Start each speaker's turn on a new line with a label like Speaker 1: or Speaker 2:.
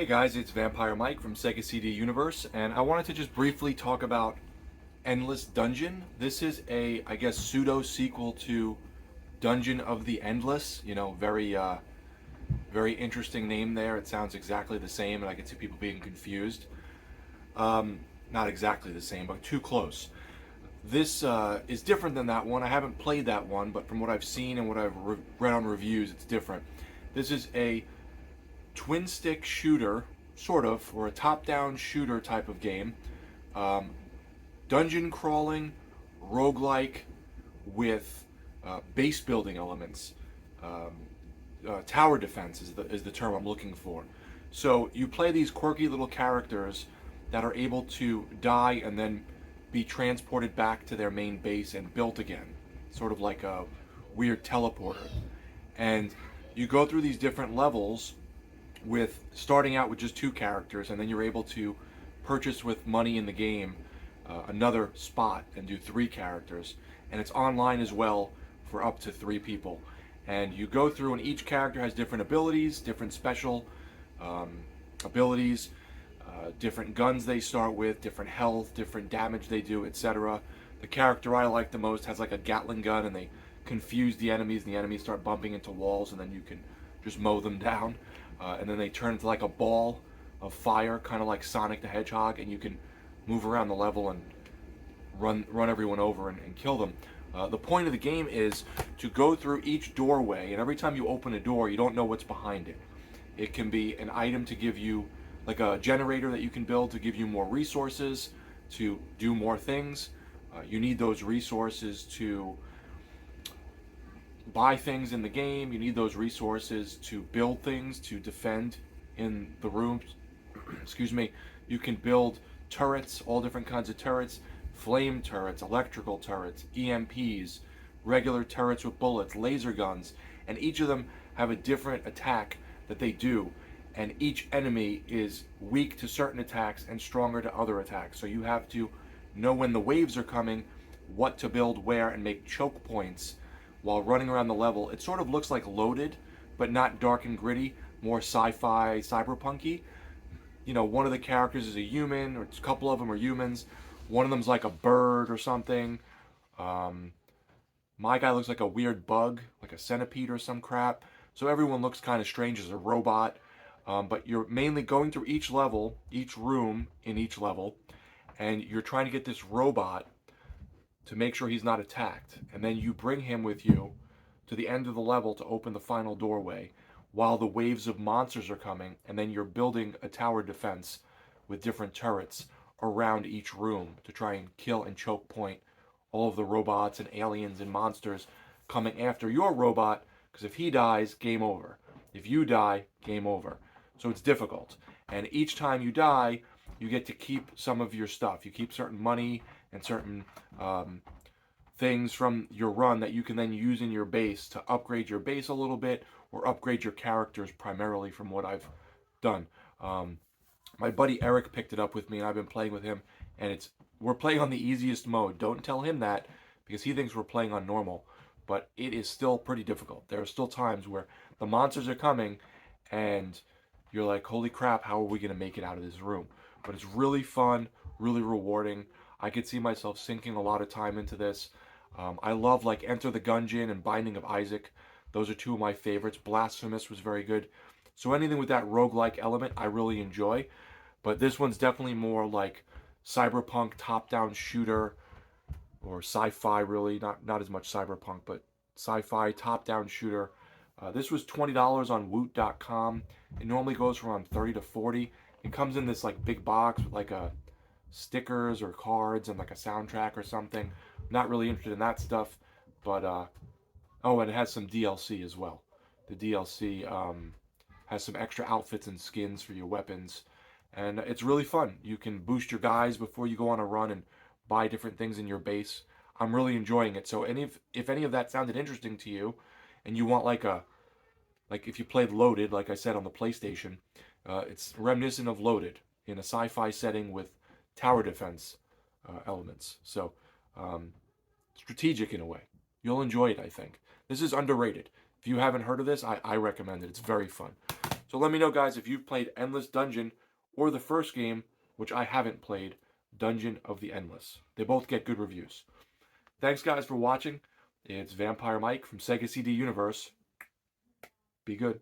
Speaker 1: Hey guys, it's Vampire Mike from Sega CD Universe, and I wanted to just briefly talk about Endless Dungeon. This is a, I guess, pseudo sequel to Dungeon of the Endless. Very interesting name there. It sounds exactly the same, and I can see people being confused. Not exactly the same, but too close. This is different than that one. I haven't played that one, but from what I've seen and what I've read on reviews, it's different. This is a twin stick shooter, sort of, or a top down shooter type of game. Um, Dungeon crawling, roguelike, with base building elements. Tower defense is the term I'm looking for. So you play these quirky little characters that are able to die and then be transported back to their main base and built again, sort of like a weird teleporter. And you go through these different levels with starting out with just two characters, and then you're able to purchase with money in the game another spot and do three characters. And it's online as well for up to three people. And you go through, and each character has different abilities, different special um, abilities, different guns they start with, different health, different damage they do, etc. The character I like the most has like a Gatling gun, and they confuse the enemies, and the enemies start bumping into walls, and then you can just mow them down. And then they turn into like a ball of fire, kind of like Sonic the Hedgehog, and you can move around the level and run everyone over and kill them. The point of the game is to go through each doorway, and every time you open a door, you don't know what's behind it. It can be an item to give you, like a generator that you can build to give you more resources, to do more things. You need those resources to buy things in the game. You need those resources to build things, to defend in the rooms. Excuse me. You can build turrets, all different kinds of turrets, flame turrets, electrical turrets, EMPs, regular turrets with bullets, laser guns, and each of them have a different attack that they do. And each enemy is weak to certain attacks and stronger to other attacks. So you have to know when the waves are coming, what to build where, and make choke points while running around the level. It sort of looks like Loaded, but not dark and gritty, more sci-fi, cyberpunky. You know, one of the characters is a human, or a couple of them are humans. One of them's like a bird or something. Um, my guy looks like a weird bug, like a centipede or some crap. So everyone looks kind of strange as a robot. But you're mainly going through each level, each room in each level, and you're trying to get this robot to make sure he's not attacked. And then you bring him with you to the end of the level to open the final doorway while the waves of monsters are coming. And then you're building a tower defense with different turrets around each room to try and kill and choke point all of the robots and aliens and monsters coming after your robot. Because if he dies, game over. If you die, game over. So it's difficult. And each time you die, you get to keep some of your stuff. You keep certain money and certain things from your run that you can then use in your base to upgrade your base a little bit, or upgrade your characters primarily from what I've done. My buddy Eric picked it up with me, and I've been playing with him, and we're playing on the easiest mode. Don't tell him that, because he thinks we're playing on normal, but it is still pretty difficult. There are still times where the monsters are coming, and you're like, holy crap, how are we going to make it out of this room? But it's really fun, really rewarding. I could see myself sinking a lot of time into this. I love like Enter the Gungeon and Binding of Isaac. Those are two of my favorites. Blasphemous was very good. So anything with that roguelike element, I really enjoy. But this one's definitely more like cyberpunk top-down shooter, or sci-fi really. Not as much cyberpunk, but sci-fi top-down shooter. This was $20 on Woot.com. It normally goes from around 30 to 40. It comes in this like big box with like a stickers or cards and like a soundtrack or something. Not really interested in that stuff, but oh, and it has some DLC as well. The DLC has some extra outfits and skins for your weapons, and it's really fun. You can boost your guys before you go on a run and buy different things in your base. I'm really enjoying it. So if any of that sounded interesting to you, and you want like if you played Loaded, like I said on the PlayStation, it's reminiscent of Loaded in a sci-fi setting with tower defense elements. So strategic in a way. You'll enjoy it, I think. This is underrated. If you haven't heard of this, I recommend it. It's very fun. So let me know, guys, if you've played Endless Dungeon or the first game, which I haven't played, Dungeon of the Endless. They both get good reviews. Thanks, guys, for watching. It's Vampire Mike from Sega CD Universe. Be good.